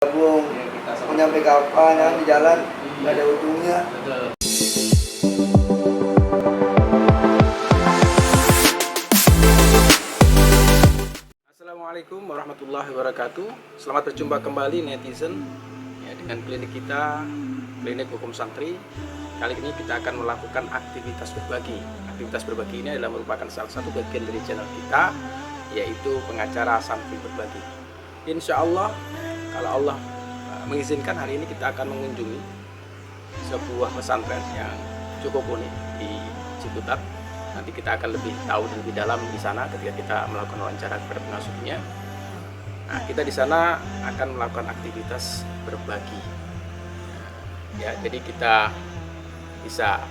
gabung mau nyampe kapan ya di jalan nggak ada ujungnya. Assalamualaikum warahmatullahi wabarakatuh. Selamat berjumpa kembali netizen ya, dengan klinik kita, klinik hukum santri. Kali ini kita akan melakukan aktivitas berbagi. Aktivitas berbagi ini adalah merupakan salah satu bagian dari channel kita, yaitu pengacara santri berbagi. Insya Allah, kalau Allah mengizinkan, hari ini kita akan mengunjungi sebuah pesantren yang cukup unik di Ciputat. Nanti kita akan lebih tahu dan lebih dalam di sana ketika kita melakukan wawancara kepada pengasuhnya. Nah, kita di sana akan melakukan aktivitas berbagi. Ya, jadi kita bisa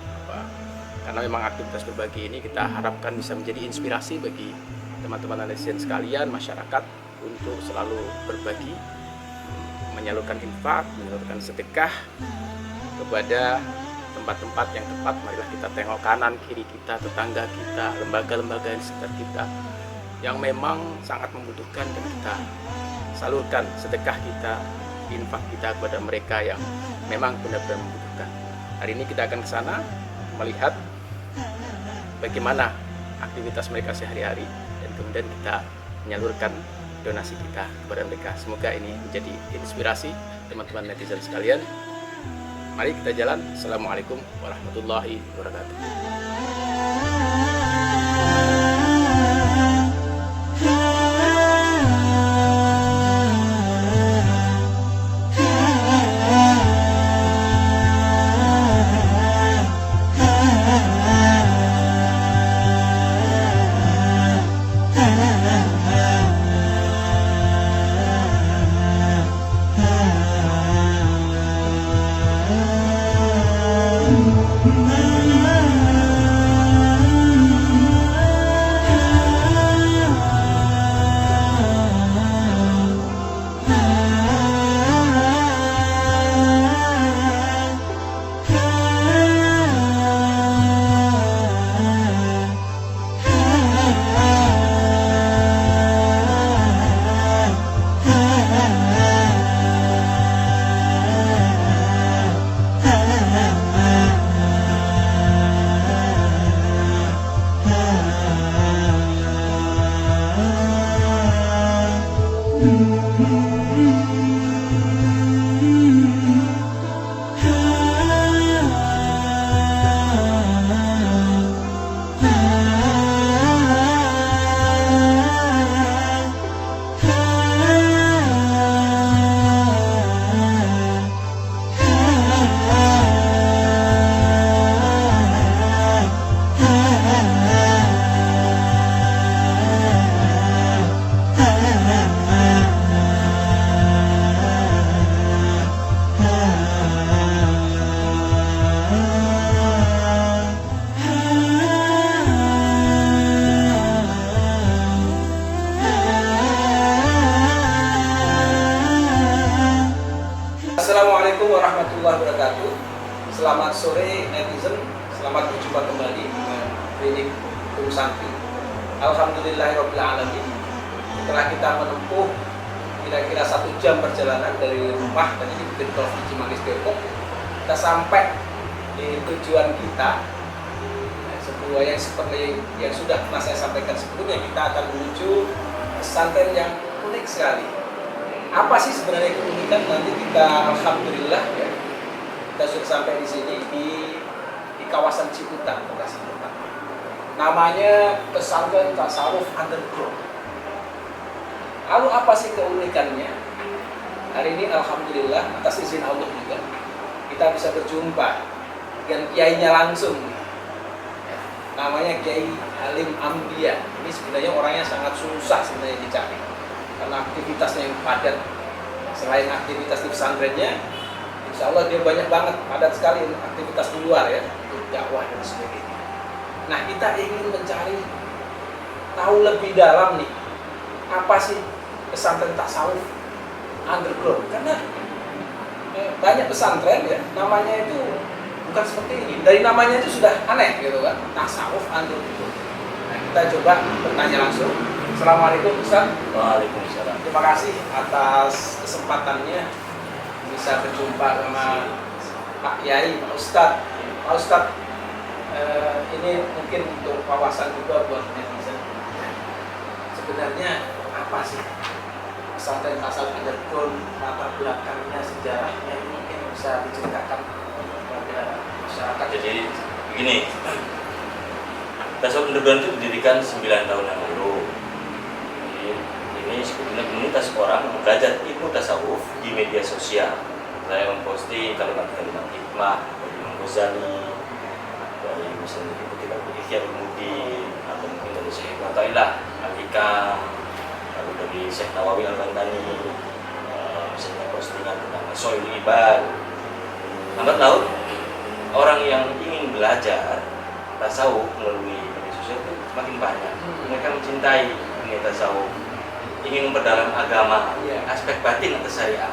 karena memang aktivitas berbagi ini kita harapkan bisa menjadi inspirasi bagi teman-teman netizen sekalian, masyarakat untuk selalu berbagi, menyalurkan infak, menyalurkan sedekah kepada tempat-tempat yang tepat. Marilah kita tengok kanan kiri kita, tetangga kita, lembaga-lembaga yang sekitar kita yang memang sangat membutuhkan, dan kita salurkan sedekah kita, infak kita kepada mereka yang memang benar-benar membutuhkan. Hari ini kita akan ke sana melihat bagaimana aktivitas mereka sehari-hari, dan kemudian kita menyalurkan donasi kita kepada mereka. Semoga ini menjadi inspirasi teman-teman netizen sekalian. Mari kita jalan. Assalamualaikum warahmatullahi wabarakatuh. Assalamualaikum warahmatullahi wabarakatuh. Selamat sore netizen. Selamat berjumpa kembali dengan klinik hukum santri. Alhamdulillahirabbil alamin. Setelah kita menempuh kira-kira 1 jam perjalanan dari rumah tadi di Bukit Tolfi Cimanggis Depok, kita sampai di tujuan kita. Sebuah yang seperti yang sudah pernah saya sampaikan sebelumnya, kita akan menuju pesantren yang unik sekali. Apa sih sebenarnya keunikan? Nanti kita alhamdulillah ya, kita sudah sampai di sini di kawasan Ciputat, lokasi tempat. Namanya pesantren tasawuf underground. Lalu apa sih keunikannya? Hari ini alhamdulillah atas izin Allah juga kita bisa berjumpa dengan kiainya langsung. Ya, namanya Kiai Halim Ambia. Ini sebenarnya orangnya sangat susah sebenarnya dicari, karena aktivitasnya yang padat. Selain aktivitas di pesantrennya, insya Allah dia banyak banget, padat sekali aktivitas di luar ya, untuk dakwah dan sebagainya. Nah, kita ingin mencari tahu lebih dalam nih, apa sih pesantren tasawuf underground? Karena banyak pesantren ya, namanya itu bukan seperti ini. Dari namanya itu sudah aneh gitu kan, tasawuf underground. Nah, kita coba bertanya langsung. Assalamualaikum Ustaz. Waalaikumsalam. terima kasih atas kesempatannya bisa berjumpa sama Pak Yai, Pak Ustadz. Pak Ustadz, ini mungkin untuk wawasan juga buat netizen. Sebenarnya apa sih pesantren Tasawuf Underground, latar belakangnya, sejarahnya, ini mungkin bisa diceritakan kepada masyarakat. Jadi begini, Tasawuf Underground itu didirikan 9 tahun yang lalu. Jadi, ini sebetulnya komunitas orang belajar ilmu tasawuf di media sosial. Saya memposting kalimat-kalimat hikmah dari Imam Ghazali, dari misalnya kita Ihya Ulumuddin, atau mungkin dari Syekh Watailah Al-Hikam, lalu dari Syekh Nawawi Al-Bantani, misalnya postingan tentang Soil Ibad. Lambat laun, orang yang ingin belajar tasawuf melalui media sosial itu semakin banyak. Mereka mencintai dunia tasawuf, ingin memperdalam agama, aspek batin atau syariah.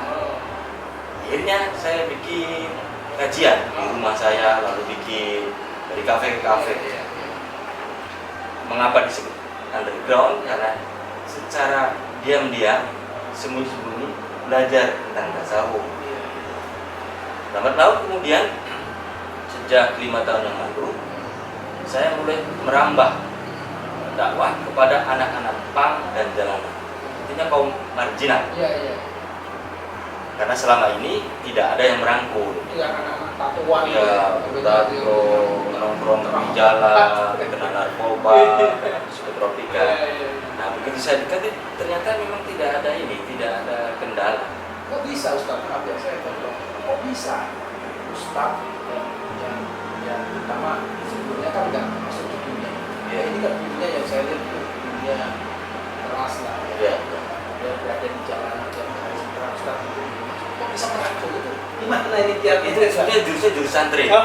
Akhirnya saya bikin kajian di rumah saya, lalu bikin dari kafe ke kafe. Mengapa disebut underground? Karena secara diam-diam, sembunyi-sembunyi belajar tentang tasawuf. Lambat laun kemudian, sejak 5 tahun yang lalu, saya mulai merambah dakwah kepada anak-anak punk dan jalanan, intinya kaum marginal. Karena selama ini tidak ada yang merangkul. Anak-anak tatuan, tato, nongkrong di jalan, kena narkoba, psikotropika. Nah, begitu saya dekati, ternyata memang tidak ada kendala. Kok bisa Ustadz? Maaf ya, saya potong. Kok bisa Ustadz yang pertama sebelumnya kan nggak masuk ke dunia. Ini kan dunia yang saya lihat itu dunia keras lah. Dia berada di jalanan yang hari sekarang Ustadz itu. Kok bisa merangkul itu? Gimana ini tiap Itu sebenarnya jurus santri. Jadi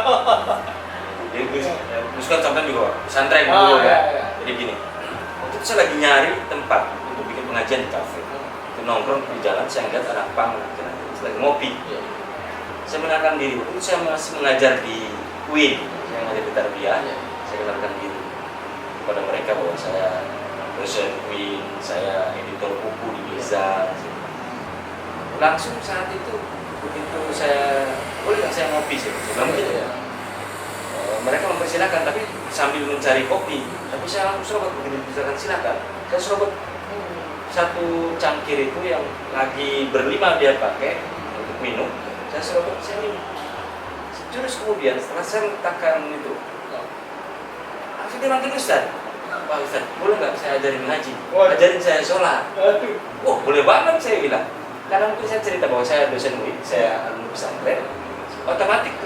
kan sampai juga pesantren dulu ya. Jadi gini, waktu itu saya lagi nyari tempat untuk bikin pengajian di kafe. Itu nongkrong di jalan, saya ngeliat anak pang, saya lagi ngopi. Saya mengenalkan diri. Waktu itu saya masih mengajar di UIN, saya mengajar di Tarbiyah. Saya kenalkan diri kepada mereka bahwa saya dosen UIN, saya editor buku di Mizan. Langsung saat itu begitu saya boleh nggak saya ngopi sih, saya bilang gitu. Mereka mempersilahkan tapi sambil mencari kopi, tapi saya langsung serobot begitu dipersilakan silakan. Saya serobot satu cangkir itu yang lagi berlima dia pakai untuk minum, saya serobot, saya minum. Terus kemudian setelah saya meletakkan itu, langsung dia manggil Ustaz. Pak Ustaz, boleh nggak saya ajarin ngaji? Ajarin saya sholat. Wah, boleh banget saya bilang. Karena mungkin saya cerita bahwa saya dosen UIN, saya alumni pesantren, otomatis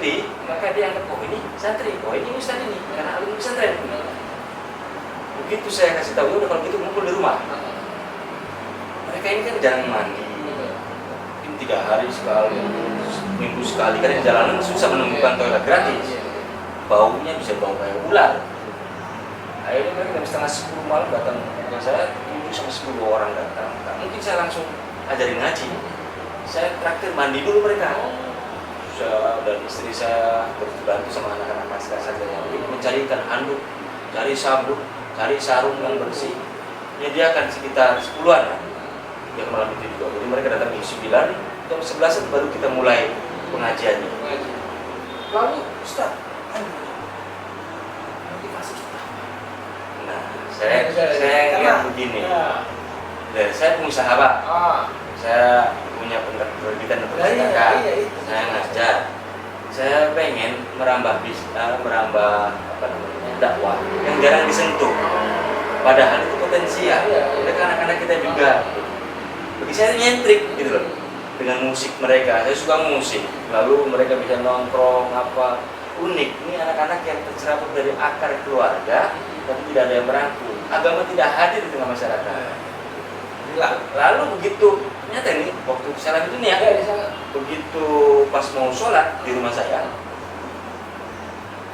maka dia anggap, oh ini santri, oh ini ustaz ini, karena alumni pesantren. Begitu saya kasih tahu, udah kalau gitu ngumpul di rumah. Mereka ini kan jarang mandi, mungkin 3 hari sekali, minggu sekali, karena di jalanan susah menemukan toilet gratis. Baunya bisa bau kayak ular. Akhirnya mereka jam 9:30 malam datang ke saya, 7-10 orang datang. Mungkin saya langsung ajarin ngaji, saya traktir mandi dulu mereka. Saya dan istri saya berbantu sama anak-anak pasca saja yang mencarikan handuk, cari sabun, cari sarung yang bersih. Menyediakan sekitar 10-an yang malam itu juga. Jadi mereka datang jam 9, jam 11 baru kita mulai pengajiannya. Lalu Ustaz, motivasi kita. Nah, saya yang begini. Saya pengusaha Pak. Saya punya penerbitan dan perpustakaan. Saya ngajar. Saya pengen merambah dakwah yang jarang disentuh. Padahal itu potensial. Mereka anak-anak kita juga. Bagi saya nyentrik gitu loh. Dengan musik mereka, saya suka musik. Lalu mereka bisa nongkrong apa unik. Ini anak-anak yang tercerabut dari akar keluarga, tapi tidak ada yang merangkul. Agama tidak hadir di tengah masyarakat. Lalu begitu ternyata ini waktu saya lagi dunia, begitu pas mau sholat di rumah saya,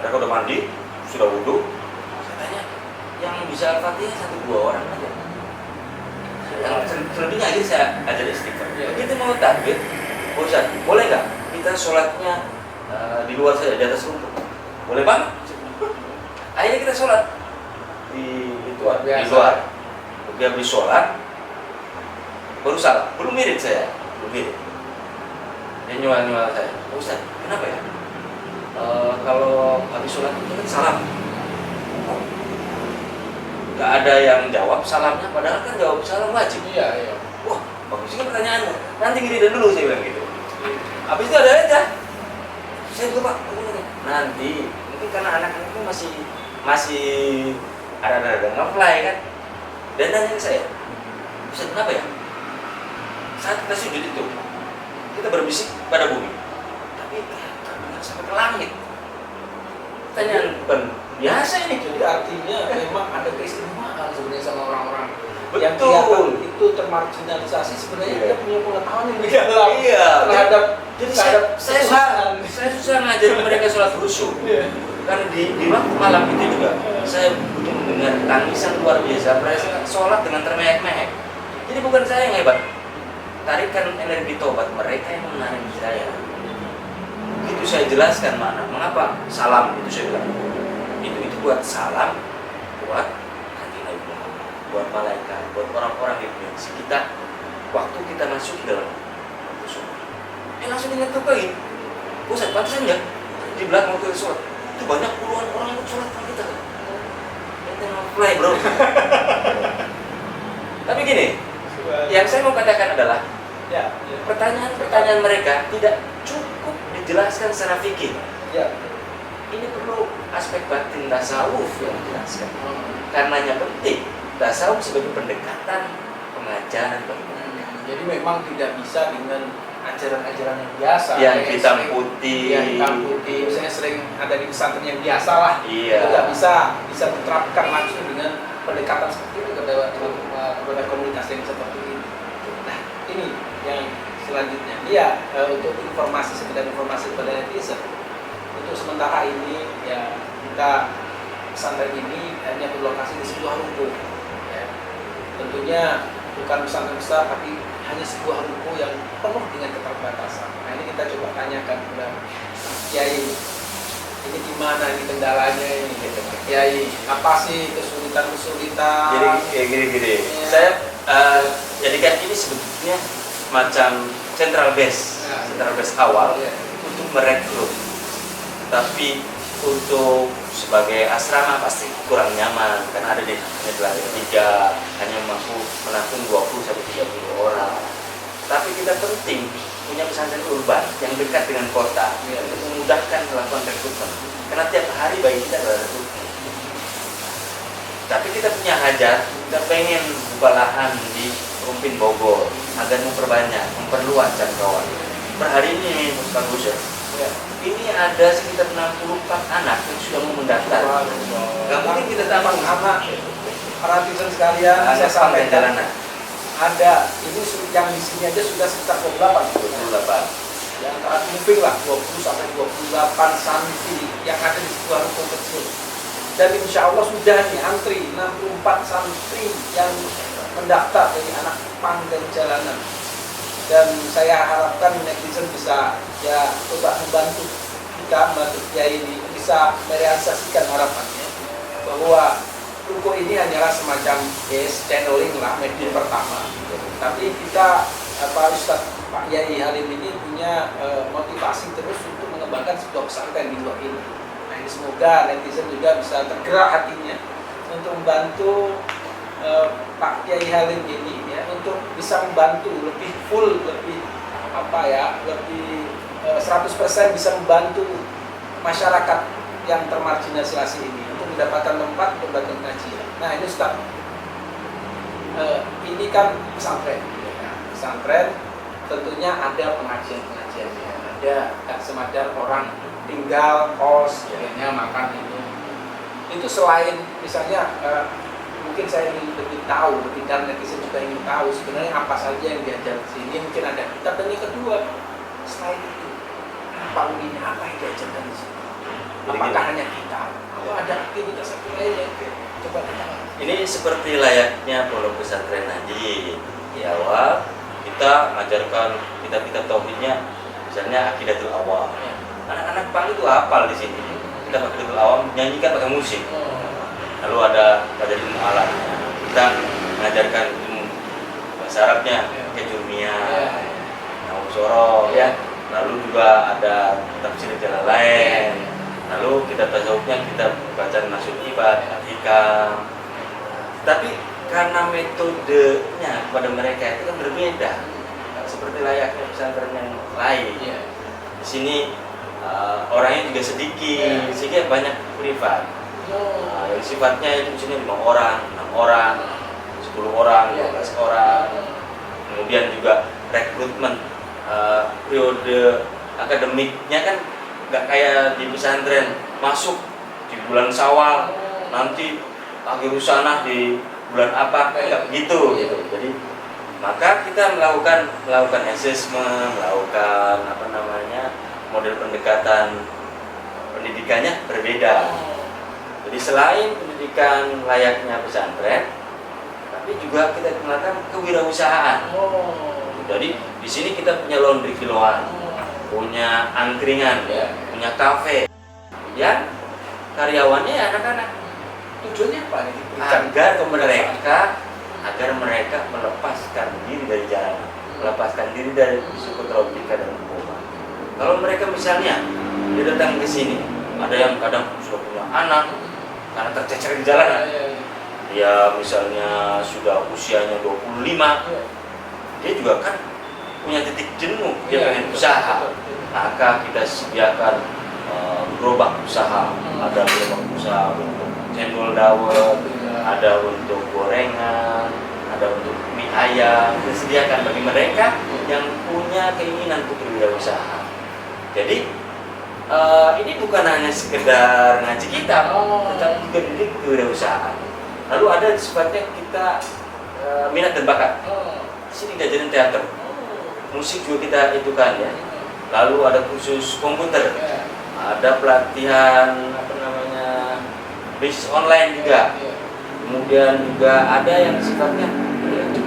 mereka udah mandi, sudah wudhu. Saya tanya, yang bisa Al-Fatihah 1-2 orang aja. Yang selebihnya aja saya ajar istighfar. Begitu mau takbir, Ustaz, boleh nggak kita sholatnya di luar saja, di atas rumput? Boleh banget. Akhirnya kita sholat di luar. Dia beli sholat. baru salah, belum mirip saya, belum mirip. Dia nyual saya, Ustaz, kenapa ya? Kalau habis sholat itu kan salam. Gak ada yang jawab salamnya, padahal kan jawab salam wajib. Iya. Wah, bagus juga pertanyaannya. Nanti gini dulu saya bilang gitu. Habis itu ada aja. Saya lupa. Nanti mungkin karena anak-anak itu masih ada nge-fly kan. Dan nanya ke saya, Ustaz, kenapa ya? Saat kita sujud itu, kita berbisik pada bumi, tapi terdengar sampai ke langit. Pertanyaan bukan biasa ini. Jadi artinya memang ada keistimewaan sebenarnya sama orang-orang Betul. yang kelihatan itu termarginalisasi, sebenarnya Iya. dia punya pengetahuan yang lebih dalam Iya. terhadap Jadi terhadap saya susah ngajarin mereka sholat khusyuk. Iya. Karena di waktu malam itu juga saya butuh mendengar tangisan luar biasa. Mereka sholat dengan termehek-mehek. Jadi bukan saya yang hebat, tarikan energi tobat mereka yang menarik saya. Itu saya jelaskan makna. Mengapa salam itu saya bilang. Itu buat salam, buat hati Nabi Muhammad, buat malaikat, buat orang-orang yang mengisi kita. Waktu kita masuk ke dalam khusyuk, langsung ingat lagi. Ustaz, pantesan ya di belakang waktu sholat itu banyak puluhan orang yang sholat sama kita. Kita nge-fly bro. Tapi gini, yang saya mau katakan adalah pertanyaan-pertanyaan mereka tidak cukup dijelaskan secara fikih. Ya. Ini perlu aspek batin tasawuf yang dijelaskan. Karenanya penting tasawuf sebagai pendekatan pengajaran bagi mereka. Jadi memang tidak bisa dengan ajaran-ajaran yang biasa Yang kayak hitam sering- putih. yang hitam putih misalnya sering ada di pesantren yang biasa lah. Iya. Itu nggak bisa diterapkan langsung dengan pendekatan seperti itu kepada komunitas yang seperti ini. Nah ini yang selanjutnya dia untuk informasi, sekedar informasi kepada netizen. Untuk sementara ini ya kita pesantren ini hanya berlokasi di sebuah ruko. Ya. Tentunya bukan pesantren besar tapi hanya sebuah ruko yang penuh dengan keterbatasan. Nah ini kita coba tanyakan kepada Kiai, ini gimana ini kendalanya ini Kiai, apa sih kesulitan-kesulitan? Jadi kayak gini-gini. Iya. Saya jadikan ini sebetulnya macam central base, Ya. central base awal Iya. untuk merekrut. Tapi untuk sebagai asrama pasti kurang nyaman karena ada di lantai 3 hanya mampu menampung 20 sampai 30 orang. Tapi kita penting punya pesantren urban yang dekat dengan kota untuk memudahkan melakukan rekrutmen. Karena tiap hari bagi kita ada rekrutmen. Tapi kita punya hajat, kita pengen buka lahan di Rumpin Bogor agar memperluas jangkauan. Per hari ini, Ustaz Gus, Ya. ini ada sekitar 64 anak yang sudah mau mendaftar. Gak mungkin kita tambah anak para netizen sekalian, saya anak sampaikan jalanan. ada ini yang di sini aja sudah sekitar 28. 28. Ya antara moving lah 20 sampai 28 santri yang ada di sebuah ruko kecil. Dan insya Allah sudah nih antri 64 santri yang mendaftar dari anak pang dan jalanan. Dan saya harapkan netizen bisa ya coba membantu kita, membantu Kiai ini bisa merealisasikan harapannya bahwa ruko ini hanyalah semacam channeling lah, medium pertama. Tapi kita Ustaz Pak Yai Halim ini punya motivasi terus untuk mengembangkan sebuah pesantren di luar ini. Nah ini semoga netizen juga bisa tergerak hatinya untuk membantu Pak Kiai Halim ini ya, untuk bisa membantu lebih full, lebih lebih 100% bisa membantu masyarakat yang termarginalisasi ini untuk mendapatkan tempat untuk belajar ngaji. Nah ini Ustaz, ini kan pesantren, ya. Pesantren tentunya ada pengajian-pengajiannya, ada gak semadar orang tinggal kos, akhirnya makan itu selain misalnya mungkin saya ingin lebih tahu, dan netizen juga ingin tahu sebenarnya apa saja yang diajar di sini, mungkin ada kitab. Dan yang kedua, selain itu apa uninya, apa yang diajarkan di sini? Apakah hanya kitab atau ada aktivitas lainnya? Coba kita. Ini seperti layaknya pondok pesantren Naji. Di awal kita mengajarkan kitab-kitab tauhidnya, misalnya Aqidatul Awam. Anak-anak pang itu hafal di sini. Kita Aqidatul Awam nyanyikan pakai musik. Lalu ada ilmu alat. Kita mengajarkan ilmu bahasa Arabnya kayak Jurmia, Naum Soro, lalu juga ada tafsir jalan lain, lalu kita tasawufnya kita baca Nasul Ibad, Al-Hikam. Tapi karena metodenya kepada mereka itu kan berbeda, seperti layaknya pesantren yang lain. Di sini orangnya juga sedikit, sehingga banyak privat. Yang sifatnya itu misalnya 5 orang, 6 orang, 10 orang, 12 orang. Kemudian juga rekrutmen periode akademiknya kan nggak kayak di pesantren masuk di bulan Syawal, nanti akhir sana di bulan apa, nggak begitu gitu. Jadi maka kita melakukan assessment, melakukan model pendekatan pendidikannya berbeda. Jadi selain pendidikan layaknya pesantren, tapi juga kita melakukan kewirausahaan. Jadi di sini kita punya laundry kiloan, punya angkringan, punya kafe, yang karyawannya anak-anak. Tujuannya apa nih? Agar mereka melepaskan diri dari jalanan, melepaskan diri dari psikotropika dan narkoba. Kalau mereka misalnya dia datang ke sini, ada yang kadang sudah punya anak karena tercecer di jalanan. Dia misalnya sudah usianya 25, dia juga kan punya titik jenuh, dia pengen usaha. Maka kita sediakan gerobak usaha, ada gerobak usaha untuk cendol dawet, ada untuk gorengan, ada untuk mie ayam. Kita sediakan bagi mereka yang punya keinginan untuk berwirausaha. Jadi ini bukan hanya sekedar ngaji kitab, tetapi juga didik kewirausahaan. Lalu ada sifatnya kita minat dan bakat. Di sini diajarin teater, musik juga kita itukan ya. Lalu ada khusus komputer, ada pelatihan bisnis online juga. Kemudian juga ada yang sifatnya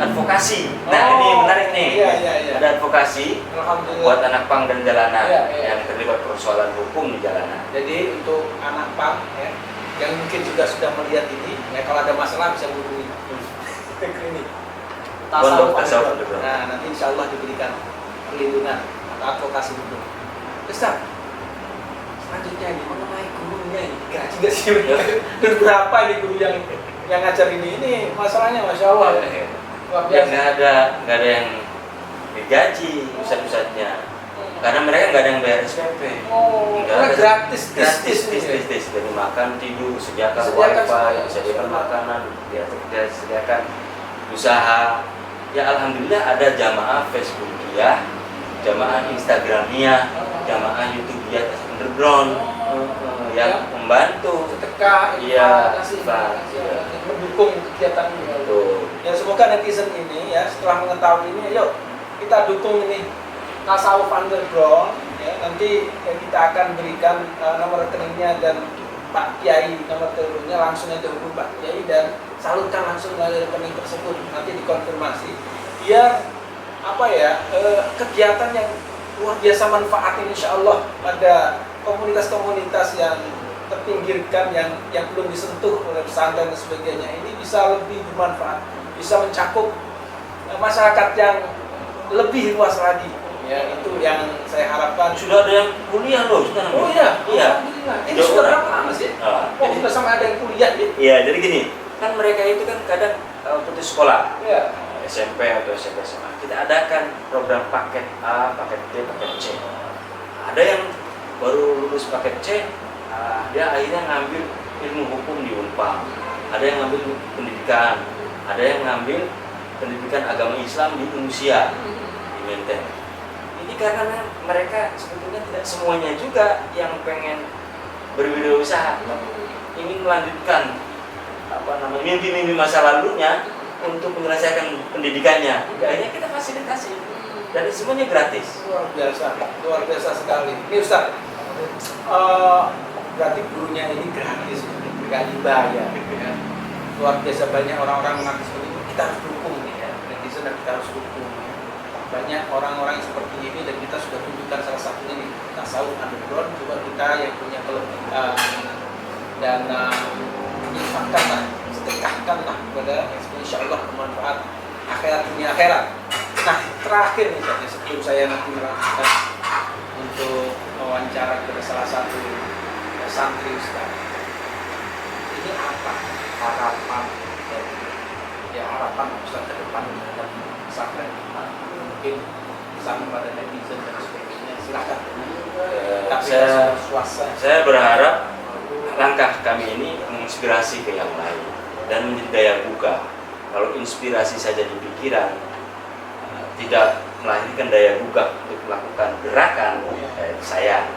advokasi. Nah ini menarik nih. Ada advokasi buat anak pang dan jalanan yang terlibat persoalan hukum di jalanan. Jadi untuk anak pang yang mungkin juga sudah melihat ini, kalau ada masalah bisa hubungi klinik. Tasawuf. Nah nanti insya Allah diberikan perlindungan atau advokasi hukum. Ustaz, selanjutnya ini mengenai gurunya ini gaji nggak sih? Dan berapa ini guru yang ngajar ini masalahnya masya Allah. Ya nggak ada yang digaji ustadz-ustadznya, karena mereka nggak ada yang bayar SPP. Karena gratis. Dari makan, tidur, sediakan wifi, sediakan makanan, dia sediakan usaha. Ya alhamdulillah ada jamaah Facebookiyah, jamaah Instagramiyah, jamaah YouTubeiyah underground yang membantu sedekah, mendukung kegiatan ini. Ya semoga netizen ini ya setelah mengetahui ini, yuk kita dukung ini tasawuf underground. Ya, nanti kita akan berikan nomor rekeningnya dan Pak Kiai nomor teleponnya, langsung aja hubungi Pak Kiai dan salurkan langsung dari rekening tersebut, nanti dikonfirmasi biar kegiatan yang luar biasa manfaat insya Allah pada komunitas-komunitas yang terpinggirkan yang belum disentuh oleh pesantren dan sebagainya ini bisa lebih bermanfaat, bisa mencakup masyarakat yang lebih luas lagi. Ya itu yang saya harapkan. Sudah ada yang kuliah loh. Oh iya. Ini sudah berapa lama sih? Sudah sampai ada yang kuliah ya? Iya, jadi gini, kan mereka itu kan kadang putus sekolah. Iya. SMP atau SMP SMA. Kita adakan program paket A, paket B, paket C. Ada yang baru lulus paket C, dia akhirnya ngambil ilmu hukum di Unpad. Ada yang ngambil pendidikan, ada yang ngambil pendidikan agama Islam di Unsia, di Menteng. Ini karena mereka sebetulnya tidak semuanya juga yang pengen berwirausaha, ingin melanjutkan mimpi-mimpi masa lalunya untuk menyelesaikan pendidikannya. Akhirnya kita fasilitasi dan semuanya gratis. Luar biasa sekali. Ini Ustaz, berarti gurunya ini gratis, nggak dibayar. Ya. Luar biasa banyak orang-orang mengaku seperti itu. Kita harus dukung ya, netizen dan kita harus dukung. Ya. Banyak orang-orang yang seperti ini dan kita sudah tunjukkan salah satunya di tasawuf underground. Coba kita yang punya kelebihan dan infakkanlah, sedekahkanlah kepada insya Allah bermanfaat akhirat dunia akhirat. Nah, terakhir nih Ustaz, sebelum saya nanti melanjutkan untuk wawancara kepada salah satu santri Ustaz. Ini apa harapan harapan Ustaz ke depan terhadap pesantren kita? Mungkin pesan kepada netizen dan sebagainya. Silakan. Tapi Saya berharap langkah kami ini menginspirasi ke yang lain dan menjadi daya buka. Kalau inspirasi saja di pikiran, tidak melahirkan daya buka untuk melakukan gerakan saya.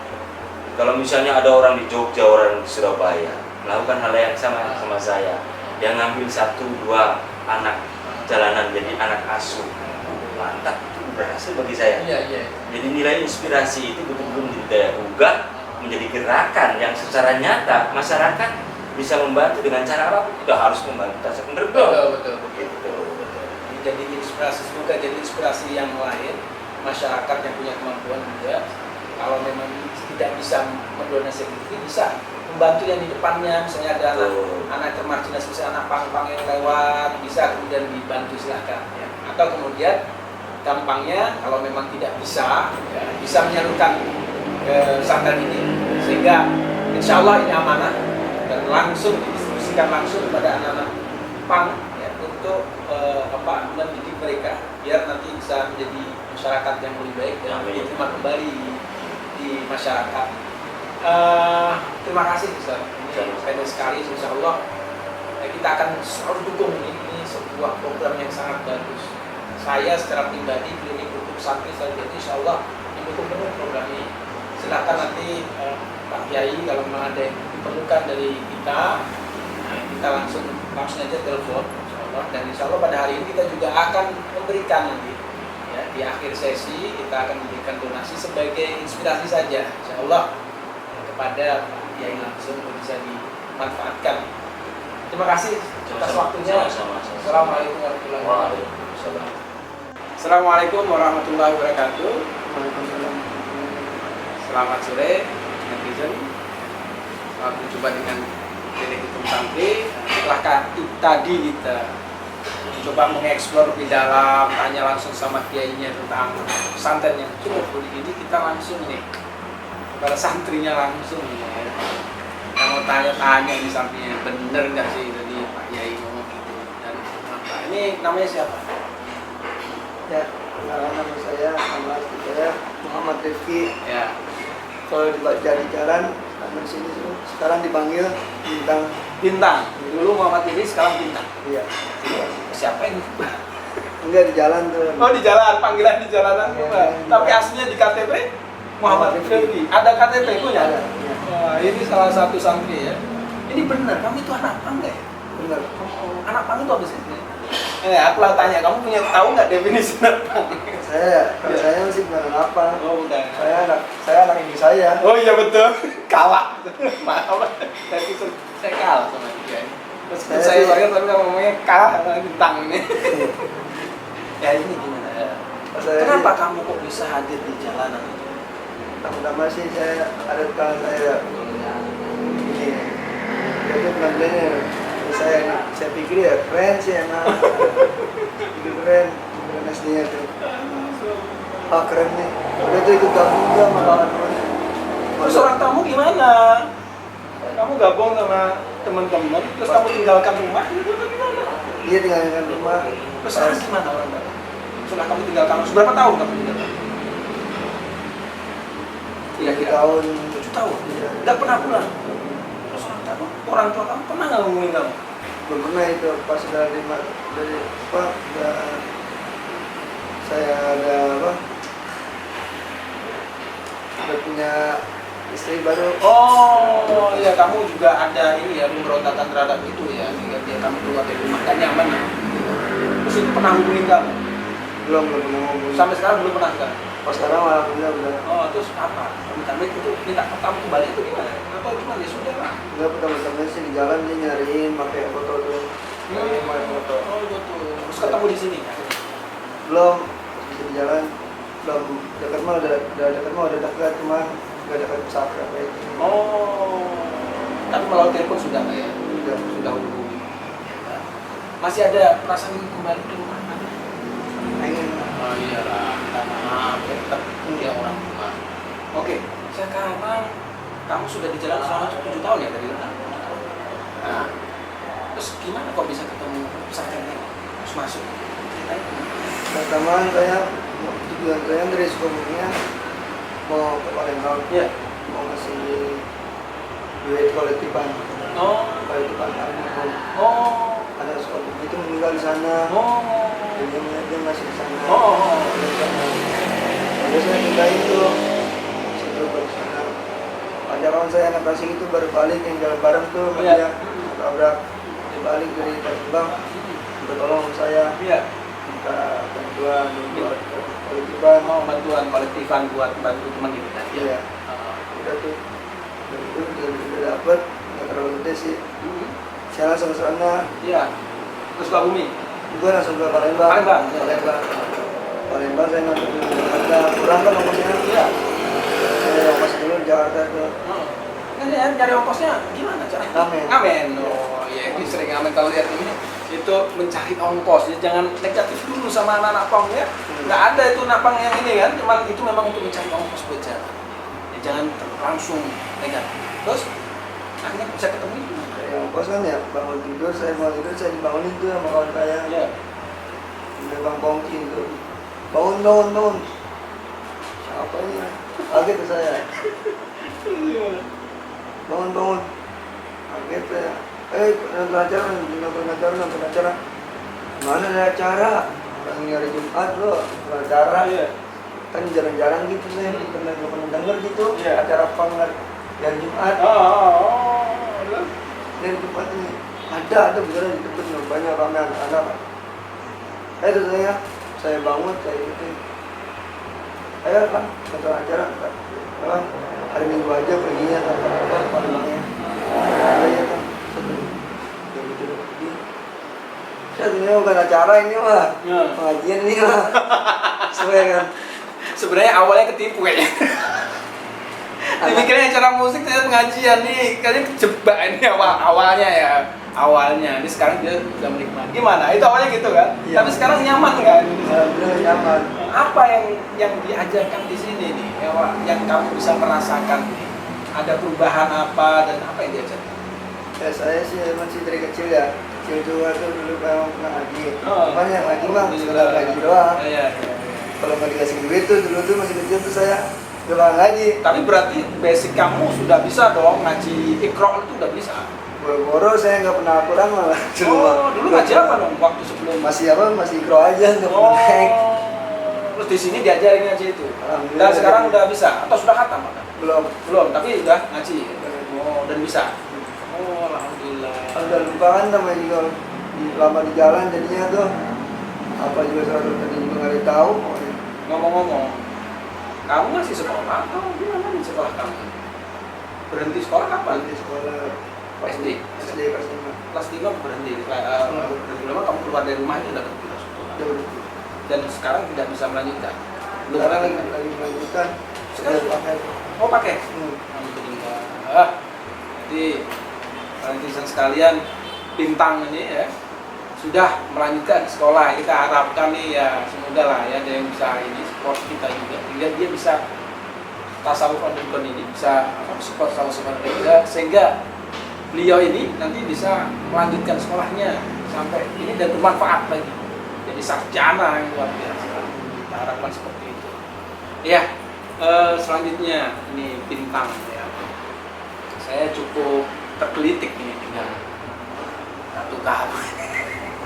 Kalau misalnya ada orang di Jogja, orang di Surabaya melakukan hal yang sama saya, yang ngambil 1-2 anak jalanan jadi anak asuh, mantap, itu berhasil bagi saya. Jadi nilai inspirasi itu betul-betul menjadi daya buka, menjadi gerakan yang secara nyata masyarakat bisa membantu dengan cara apa? Tidak harus membantu tasawuf underground. Betul. Jadi inspirasi, semoga jadi inspirasi yang lain, masyarakat yang punya kemampuan juga. Kalau memang tidak bisa mendonasi itu, bisa membantu yang di depannya, misalnya ada anak termarginalisasi, misalnya anak pang-pang yang lewat, bisa kemudian dibantu, silahkan ya. Atau kemudian gampangnya kalau memang tidak bisa, ya, bisa menyalurkan pesantren ini, sehingga insya Allah ini amanah dan langsung didistribusikan langsung kepada anak-anak pang ya, untuk mendidik mereka biar nanti bisa menjadi masyarakat yang lebih baik dan diterima kembali di masyarakat. Terima kasih Ustaz. Ini pendek sekali, insya Allah kita akan selalu dukung ini sebuah program yang sangat bagus. Saya secara pribadi klinik untuk santri saya jadi insya Allah mendukung penuh program ini. Silakan nanti Pak Kiai kalau memang ada yang diperlukan dari kita, kita langsung aja telepon insya Allah. Dan insya Allah pada hari ini kita juga akan memberikan nanti ya, di akhir sesi kita akan memberikan donasi sebagai inspirasi saja insya Allah kepada Pak Kiai langsung bisa dimanfaatkan. Terima kasih atas waktunya. Assalamualaikum warahmatullahi wabarakatuh. Assalamualaikum warahmatullahi wabarakatuh. Selamat sore netizen. Selamat berjumpa dengan Klinik Hukum Santri. Setelah tadi kita coba mengeksplor lebih dalam, tanya langsung sama kiainya tentang pesantren yang cukup ini, kita langsung nih kepada santrinya langsung ya. Kita mau tanya-tanya di sampingnya, bener nggak sih tadi Pak Kiai ngomong gitu. Dan ini namanya siapa? Ya, nama saya Muhammad Rifki. Ya. Kalau dibaca di jalan, di sini sekarang dipanggil Bintang. Dulu Muhammad ini, sekarang Bintang. Iya. Siapa ini? Enggak di jalan tuh. Oh di jalan, panggilan di jalanan Ya, Pak. Tapi aslinya di KTP Muhammad Rifki. Ada KTP punya? Ada. Ya. Wah, ini salah satu santri ya. Ini benar, kamu itu anak pang nggak ya? Benar. Anak pang itu apa sih? Aku lah tanya, kamu punya tahu nggak definisi anak pang? Saya masih bukan apa. Oh bukan. Saya anak ibu saya. Oh iya betul. Kalah. Maaf. Saya kalah sama dia. Meskipun saya lahir tapi ngomongnya kalah sama Bintang ini. Ya ini gimana? Kenapa kamu kok bisa hadir di jalanan itu? Pertama sih saya ada kawan saya ini dia tuh penampilannya saya pikir ya keren sih emang keren SD-nya tuh keren nih udah tuh ikut gabung juga sama kawan-kawannya. Terus orang tamu gimana? Kamu gabung sama teman-teman terus kamu tinggalkan rumah gitu atau gimana? Dia tinggalkan rumah Terus sekarang gimana orang tamu? Sudah kamu tinggalkan rumah, berapa tahun kamu tinggalkan? 3 tahun. 7 tahun? Iya. Nggak pernah pulang? Terus orang tua kamu pernah nggak ngomongin kamu? Belum pernah itu pas dari saya ada udah punya istri baru. Oh ya, kamu juga ada ini ya, pemberontakan terhadap itu ya, sehingga dia kamu keluar dari rumah gak nyaman ya. Terus itu pernah hubungin kamu? Belum pernah ngomong. Sampai sekarang belum pernah kan? Pas sekarang alhamdulillah udah. Oh terus apa? Kamu itu minta kamu kembali itu gimana? Atau gimana ya sudah lah? Enggak, pertama-tama sih di jalan dia nyariin pakai foto tuh. Pakai foto. Oh gitu. Terus ketemu di sini? Belum di jalan belum dekat mah udah dekat cuma nggak dekat pesantren kayak gitu. Oh. Tapi melalui telepon sudah nggak ya? Udah. Sudah hubungi. Masih ada perasaan ingin kembali ke rumah? iyalah, minta maaf, ya tetap dia orang tua. Oke, sekarang kamu sudah di jalan selama 7 tahun ya dari Luna? Nah, terus gimana kok bisa ketemu pesantren ini? Terus masuk? Pertama saya tujuan saya dari Sukabumi mau ke Palembang, Iya. mau ngasih duit kolektifan Oh, almarhum. oh, Ada Sukabumi itu meninggal di sana, oh, dia masih di sana. oh. Lalu saya pindah itu situ baru sana. Ada kawan saya anak kasih itu baru balik yang jalan bareng tuh sama Iya. dia tabrak, dia balik dari Palembang, minta tolong sama saya, Iya. minta bantuan buat kolektifan. Mau bantuan kolektifan buat bantu teman itu tadi. Iya. Udah tuh dari itu udah dapet, nggak terlalu gede sih. Saya langsung ke sana, Iya. Terus Sukabumi. gue langsung ke Palembang. Palembang. Palembang saya ngambil di Jakarta, kurang kan ongkosnya. Iya. Saya ongkos dulu di Jakarta tuh. Kan ya, cari ongkosnya gimana cara? Ngamen. Ngamen. Oh, iya, ini sering ngamen kalau lihat ini itu mencari ongkos. Jadi jangan negatif dulu sama anak-anak pang ya. Nggak ada itu napang yang ini kan, cuman itu memang untuk mencari ongkos buat jalan. Ya, jangan langsung negatif. Terus akhirnya bisa ketemu itu. Saya ongkos kan ya, bangun tidur, saya mau tidur, saya dibangunin tuh sama kawan saya. Iya. Udah bang Pongki itu, bangun. Siapa ini? Kaget tuh saya. Bangun. Kaget saya. Nonton acara. Mana ada acara? Orang nyari Jumat loh, acara. Iya. Kan jarang-jarang gitu saya pernah denger gitu. Iya. Acara pangkat yang Jumat. Oh. Dan Jumat ini ada beneran di dekat banyak ramai anak-anak. Itu saya bangun, saya ikutin. Ayo kan, nonton acara kan. Hari Minggu aja perginya apa Palembangnya. Ayo kan, jam itu udah pergi. Saya ini bukan acara ini mah, Ya. pengajian ini mah. Sesuai kan. Sebenarnya awalnya ketipu kayaknya. Dipikirnya acara musik ternyata pengajian nih, kayaknya kejebak ini awalnya ya. Awalnya, ini sekarang dia udah menikmati. Gimana? Itu awalnya gitu kan? Iya. Tapi sekarang nyaman kan? Alhamdulillah nyaman. Apa yang diajarkan di sini nih? Yang kamu bisa merasakan nih? Ada perubahan apa dan apa yang diajarkan? Ya saya sih masih dari kecil ya. Kecil juga tuh dulu kalau pernah ngaji. Oh. Cuman yang ngaji mah sekedar ngaji doang. Iya. Kalau nggak dikasih duit tuh dulu tuh masih kecil tuh saya nggak pernah ngaji. Tapi berarti basic kamu sudah bisa dong ngaji Iqra itu udah bisa. Boro-boro saya nggak pernah Quran malah. Oh, dulu ngaji apa dong waktu sebelum? Masih ikro aja nggak pernah naik. Terus di sini diajarin ngaji itu. Alhamdulillah. Dan sekarang udah bisa atau sudah khatam? Belum. Belum, tapi udah ngaji. Oh, dan bisa. Oh, alhamdulillah. Udah lupa kan namanya juga lama di jalan jadinya tuh apa juga selalu tadi juga nggak ada tahu. Ngomong-ngomong, kamu masih sekolah atau gimana di sekolah kamu? Berhenti sekolah kapan? Di sekolah SD. SD kelas 5. Kelas 5 berhenti. Berhenti lama kamu keluar dari rumah itu udah berhenti sekolah. Udah berhenti. Dan sekarang tidak bisa melanjutkan. Belum Sekarang lagi. lagi melanjutkan. Sekarang Sudah pakai. Oh, pakai. Alhamdulillah. Jadi netizen sekalian, Bintang ini ya sudah melanjutkan sekolah. Kita harapkan nih ya semoga lah ya ada yang bisa ini support kita juga. Sehingga dia bisa tasawuf underground ini bisa support tasawuf underground sehingga beliau ini nanti bisa melanjutkan sekolahnya sampai ini dan bermanfaat lagi. Jadi sarjana yang luar biasa. Kita harapkan seperti itu. Ya, selanjutnya ini Bintang ya. Saya cukup tergelitik ini dengan tato kamu.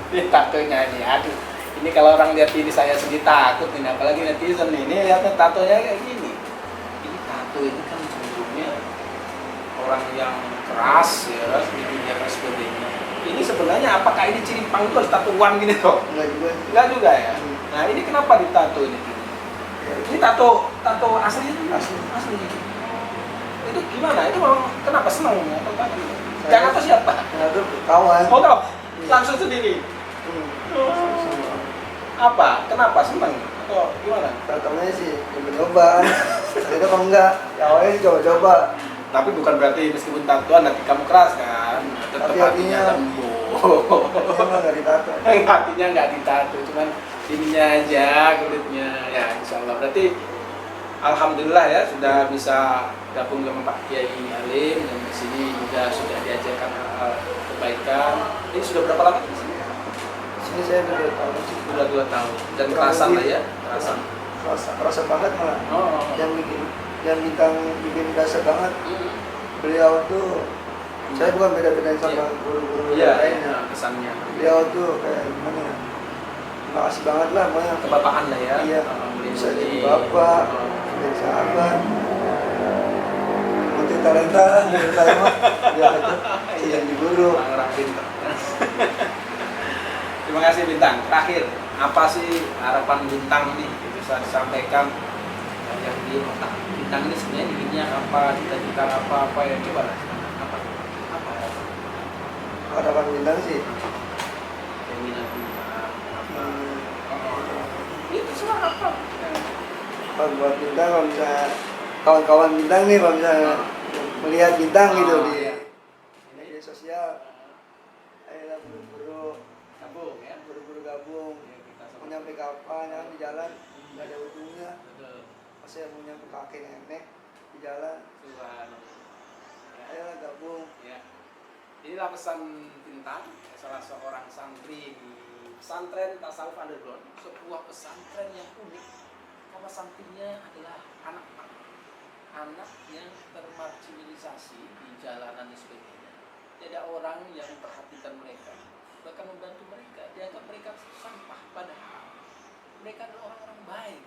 Ini tatonya ini, aduh. Ini kalau orang lihat ini saya sendiri takut ini, apalagi netizen nih. Ini lihatnya tatonya kayak gini. Ini tato ini kan cenderungnya orang yang keras ya, dunia dan sebagainya. Ini sebenarnya apakah ini ciri pang itu harus tatoan gini kok? Enggak juga. Enggak juga ya. Nah ini kenapa ditato ini? Ini tato asli itu? Asli. Itu gimana? Itu memang kenapa senang atau apa? Jangan atau siapa? Nah, itu kawan. Oh tahu? Langsung sendiri. Apa? Kenapa senang? Atau gimana? Pertamanya sih coba-coba. Itu apa enggak? Ya awalnya sih coba-coba. Tapi bukan berarti meskipun tatoan nanti kamu keras kan? Tetap Tapi hatinya hatinya- lembut. Emang nggak ditato. Hatinya nggak ditato, cuman ininya aja, kulitnya ya, insya Allah. Berarti alhamdulillah ya sudah bisa gabung sama Pak Kiai Alim, dan di sini juga sudah diajarkan hal kebaikan. Ini sudah berapa lama di sini? Sini saya udah 2 tahun sih. Sudah 2 tahun. Dan kerasan lah ya, kerasan. Rasa banget malah. Oh. Yang bikin rasa banget. Beliau tuh, saya bukan beda-bedain sama guru-guru Iya, lainnya. kesannya. Beliau tuh kayak gimana ya? Makasih banget lah, makanya Kebapaan lah ya. iya, Beliau bisa jadi di- bapak, jadi sahabat, multi talenta lah, menurut saya mah. Ya itu, bisa jadi guru. Orang pintar. Terima kasih Bintang. Terakhir, apa sih harapan Bintang ini bisa disampaikan yang di otak Bintang ini sebenarnya inginnya apa, cita-cita apa yang coba lah. Apa Harapan bintang sih, keinginan Bintang? hmm, Itu semua apa? kalau buat bintang, kalau misalnya kawan-kawan bintang nih, kalau misalnya melihat bintang gitu di Iya. media sosial, ayolah buru-buru Gabung ya. buru-buru gabung. Ya, kita Mau sama. nyampe kapan ya di jalan nggak ada ujungnya. Betul. Pas saya mau nyampe kakek nenek di jalan, Subhanallah. Ya. ayolah gabung. Ya. Inilah pesan Bintang, salah seorang santri di pesantren Tasawuf Underground, sebuah pesantren yang unik karena santrinya adalah anak yang termarginalisasi di jalanan dan sebagainya. Tidak ada orang yang memperhatikan mereka, bahkan membantu mereka. Dianggap mereka sampah, padahal mereka adalah orang-orang baik.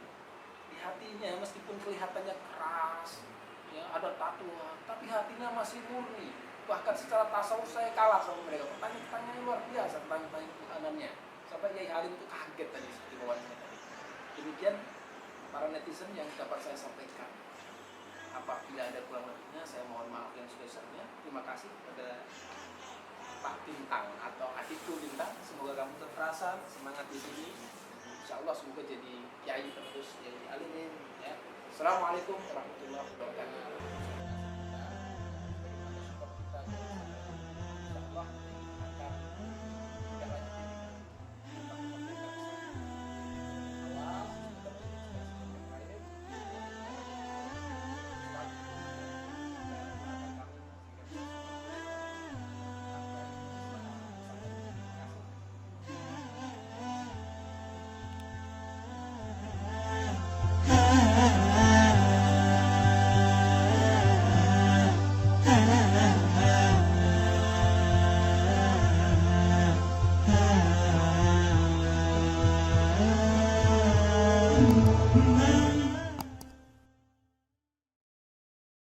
Di hatinya meskipun kelihatannya keras, ya ada tatuan, tapi hatinya masih murni. Bahkan secara tasawuf saya kalah sama mereka. Pertanyaan-pertanyaan luar biasa, pertanyaan Tuhanannya. Sampai Kiai Halim itu kaget tadi seperti wawancara tadi. Demikian para netizen yang dapat saya sampaikan. Apabila ada kurang lebihnya, saya mohon maaf yang sebesarnya. Terima kasih kepada Pak Bintang atau adikku Bintang. Semoga kamu terasa semangat di sini. Insya Allah semoga jadi kiai terus, jadi alim. Ya. Assalamualaikum warahmatullahi wabarakatuh.